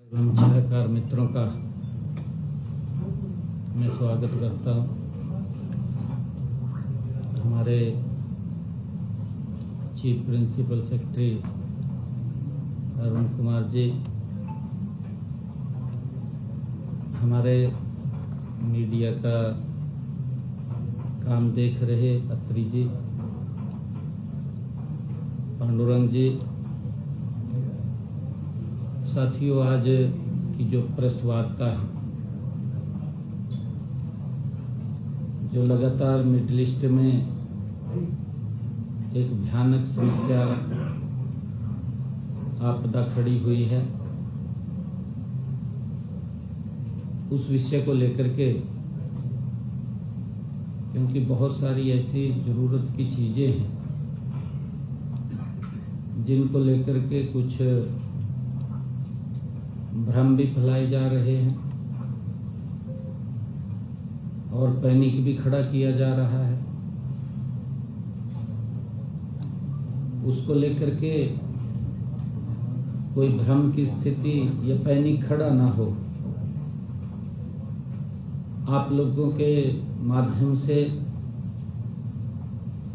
एवं सहकार मित्रों का मैं स्वागत करता हूँ। हमारे chief principal secretary Arun Kumar ji, हमारे मीडिया का काम देख रहे अत्री जी, पांडुरंग जी, साथियों, आज की जो प्रेस वार्ता है, जो लगातार मिडिल ईस्ट में एक भयानक समस्या आपदा खड़ी हुई है, उस विषय को लेकर के, क्योंकि बहुत सारी ऐसी जरूरत की चीजें हैं जिनको लेकर के कुछ भ्रम भी फैलाए जा रहे हैं और पैनिक भी खड़ा किया जा रहा है। उसको लेकर के कोई भ्रम की स्थिति या पैनिक खड़ा ना हो, आप लोगों के माध्यम से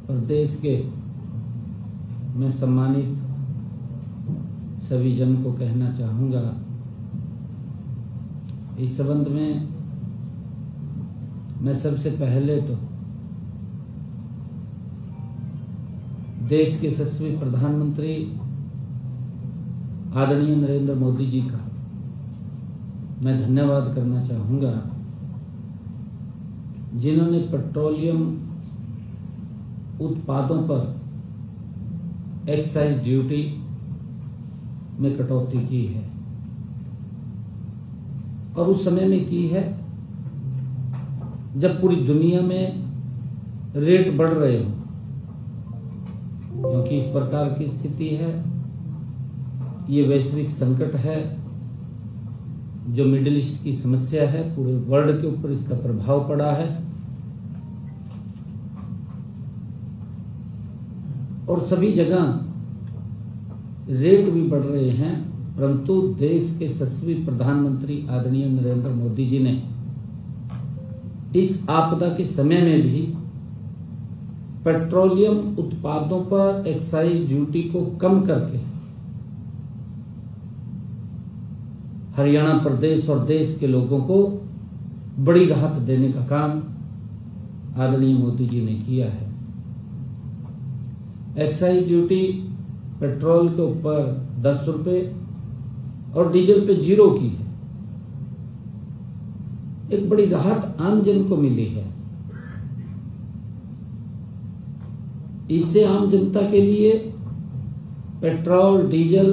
प्रदेश के मैं सम्मानित सभी जन को कहना चाहूँगा, इस संबंध में मैं सबसे पहले तो देश के यशस्वी प्रधानमंत्री आदरणीय नरेंद्र मोदी जी का मैं धन्यवाद करना चाहूँगा, जिन्होंने पेट्रोलियम उत्पादों पर एक्साइज ड्यूटी में कटौती की है और उस समय में की है जब पूरी दुनिया में रेट बढ़ रहे हो, क्योंकि इस प्रकार की स्थिति है, ये वैश्विक संकट है, जो मिडिल ईस्ट की समस्या है, पूरे वर्ल्ड के ऊपर इसका प्रभाव पड़ा है और सभी जगह रेट भी बढ़ रहे हैं, परंतु देश के यशस्वी प्रधानमंत्री आदरणीय नरेंद्र मोदी जी ने इस आपदा के समय में भी पेट्रोलियम उत्पादों पर एक्साइज ड्यूटी को कम करके हरियाणा प्रदेश और देश के लोगों को बड़ी राहत देने का काम आदरणीय मोदी जी ने किया है। एक्साइज ड्यूटी पेट्रोल के ऊपर 10 रुपए और डीजल पे 0 की है। एक बड़ी राहत आम जन को मिली है। इससे आम जनता के लिए पेट्रोल, डीजल,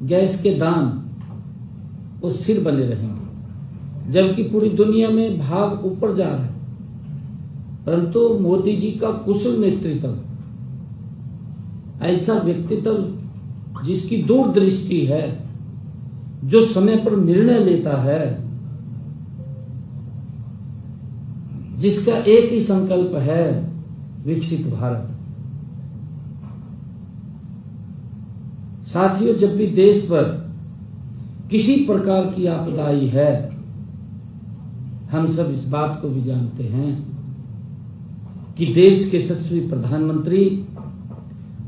गैस के दाम वो स्थिर बने रहेंगे, जबकि पूरी दुनिया में भाव ऊपर जा रहा है, परंतु मोदी जी का कुशल नेतृत्व, ऐसा व्यक्तित्व जिसकी दूरदृष्टि है, जो समय पर निर्णय लेता है, जिसका एक ही संकल्प है, विकसित भारत। साथियों, जब भी देश पर किसी प्रकार की आपदा आई है, हम सब इस बात को भी जानते हैं कि देश के यशस्वी प्रधानमंत्री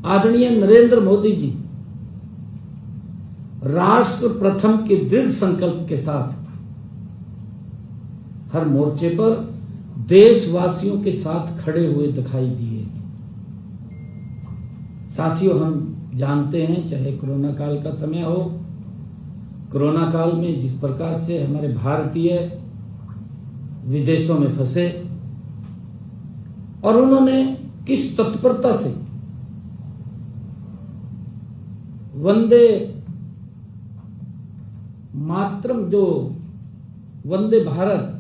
आदरणीय नरेंद्र मोदी जी राष्ट्र प्रथम के दृढ़ संकल्प के साथ हर मोर्चे पर देशवासियों के साथ खड़े हुए दिखाई दिए। साथियों, हम जानते हैं, चाहे कोरोना काल का समय हो, कोरोना काल में जिस प्रकार से हमारे भारतीय विदेशों में फंसे और उन्होंने किस तत्परता से वंदे मातरम, जो वंदे भारत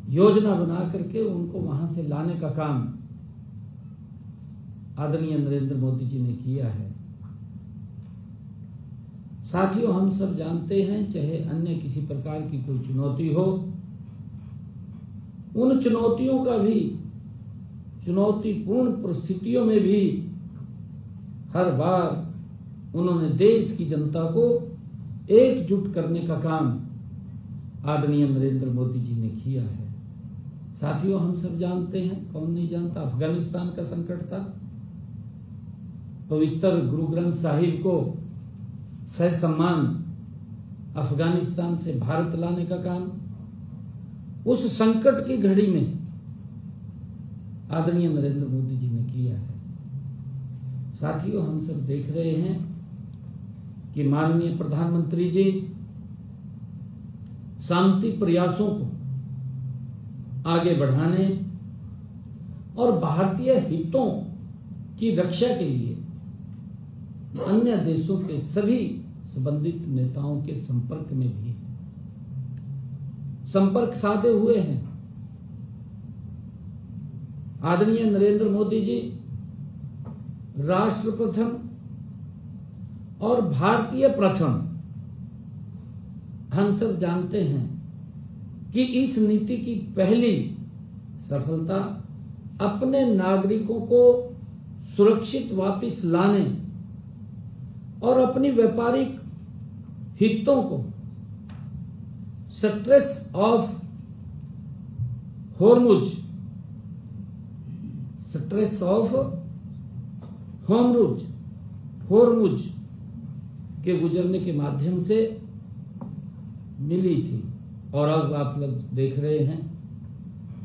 योजना बना करके उनको वहां से लाने का काम आदरणीय नरेंद्र मोदी जी ने किया है। साथियों, हम सब जानते हैं, चाहे अन्य किसी प्रकार की कोई चुनौती हो, उन चुनौतियों का भी, चुनौतीपूर्ण परिस्थितियों में भी हर बार उन्होंने देश की जनता को एकजुट करने का काम आदरणीय नरेंद्र मोदी जी ने किया है। साथियों, हम सब जानते हैं, कौन नहीं जानता, अफगानिस्तान का संकट था। पवित्र गुरु ग्रंथ साहिब को ससम्मान अफगानिस्तान से भारत लाने का काम उस संकट की घड़ी में आदरणीय नरेंद्र मोदी जी ने किया है। साथियों, हम सब देख रहे हैं कि माननीय प्रधानमंत्री जी शांति प्रयासों को आगे बढ़ाने और भारतीय हितों की रक्षा के लिए अन्य देशों के सभी संबंधित नेताओं के संपर्क में भी संपर्क साधे हुए हैं। आदरणीय नरेंद्र मोदी जी राष्ट्र प्रथम और भारतीय प्रथम, हम सब जानते हैं कि इस नीति की पहली सफलता अपने नागरिकों को सुरक्षित वापस लाने और अपनी व्यापारिक हितों को स्ट्रेस ऑफ होर्मुज के गुजरने के माध्यम से मिली थी। और अब आप लोग देख रहे हैं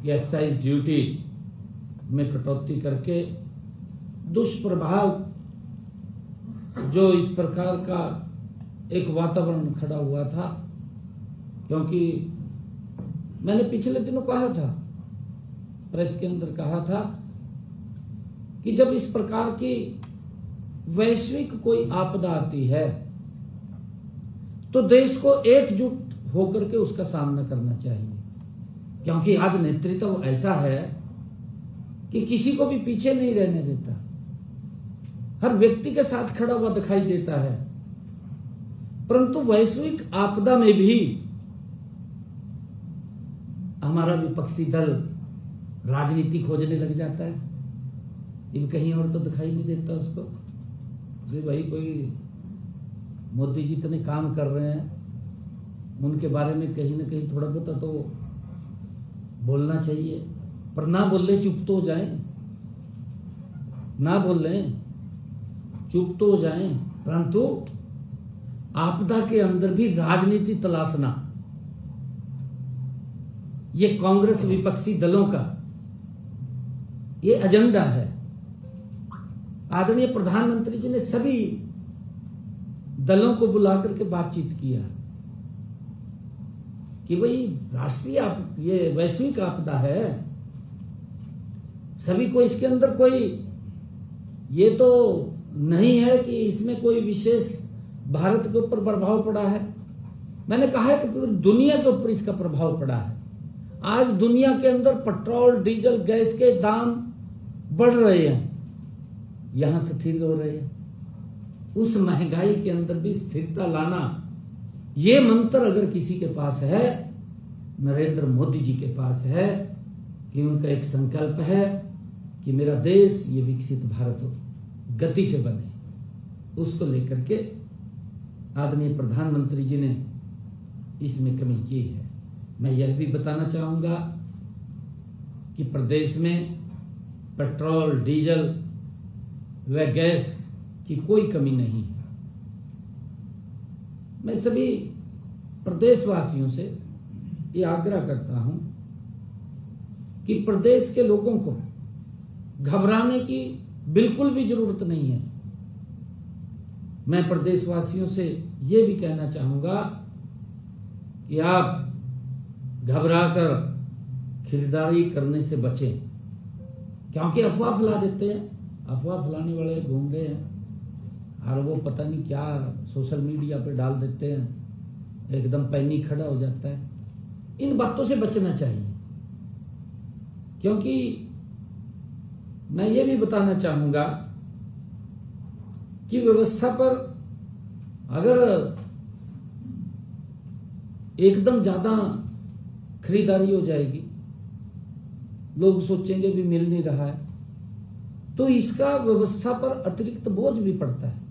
कि एक्साइज ड्यूटी में कटौती करके दुष्प्रभाव जो इस प्रकार का एक वातावरण खड़ा हुआ था, क्योंकि मैंने पिछले दिनों कहा था, प्रेस के अंदर कहा था कि जब इस प्रकार की वैश्विक कोई आपदा आती है तो देश को एकजुट होकर के उसका सामना करना चाहिए, क्योंकि आज नेतृत्व ऐसा है कि किसी को भी पीछे नहीं रहने देता, हर व्यक्ति के साथ खड़ा हुआ दिखाई देता है। परंतु वैश्विक आपदा में भी हमारा विपक्षी दल राजनीति खोजने लग जाता है। इन कहीं और तो दिखाई नहीं देता उसको, भाई कोई मोदी जी इतने काम कर रहे हैं, उनके बारे में कहीं ना कहीं थोड़ा बहुत तो बोलना चाहिए, पर ना बोले चुप तो हो जाए, ना बोले चुप तो हो जाए। परंतु आपदा के अंदर भी राजनीति तलाशना, ये कांग्रेस विपक्षी दलों का ये एजेंडा है। आदरणीय प्रधानमंत्री जी ने सभी दलों को बुलाकर के बातचीत किया कि भाई राष्ट्रीय ये वैश्विक आपदा है, सभी को इसके अंदर कोई ये तो नहीं है कि इसमें कोई विशेष भारत के ऊपर प्रभाव पड़ा है। मैंने कहा है कि पूरी दुनिया के ऊपर इसका प्रभाव पड़ा है। आज दुनिया के अंदर पेट्रोल, डीजल, गैस के दाम बढ़ रहे हैं, यहां स्थिर हो रहे हैं। उस महंगाई के अंदर भी स्थिरता लाना, ये मंत्र अगर किसी के पास है, नरेंद्र मोदी जी के पास है, कि उनका एक संकल्प है कि मेरा देश ये विकसित भारत गति से बने, उसको लेकर के आदरणीय प्रधानमंत्री जी ने इसमें कमी की है। मैं यह भी बताना चाहूंगा कि प्रदेश में पेट्रोल, डीजल व गैस की कोई कमी नहीं है। मैं सभी प्रदेशवासियों से ये आग्रह करता हूं कि प्रदेश के लोगों को घबराने की बिल्कुल भी जरूरत नहीं है। मैं प्रदेशवासियों से ये भी कहना चाहूंगा कि आप घबराकर खरीदारी करने से बचें, क्योंकि अफवाह फैला देते हैं। अफवाह फैलाने वाले घूम रहे हैं और वो पता नहीं क्या सोशल मीडिया पे डाल देते हैं, एकदम पैनिक खड़ा हो जाता है। इन बातों से बचना चाहिए, क्योंकि मैं ये भी बताना चाहूंगा कि व्यवस्था पर अगर एकदम ज्यादा खरीदारी हो जाएगी, लोग सोचेंगे भी मिल नहीं रहा है, तो इसका व्यवस्था पर अतिरिक्त बोझ भी पड़ता है।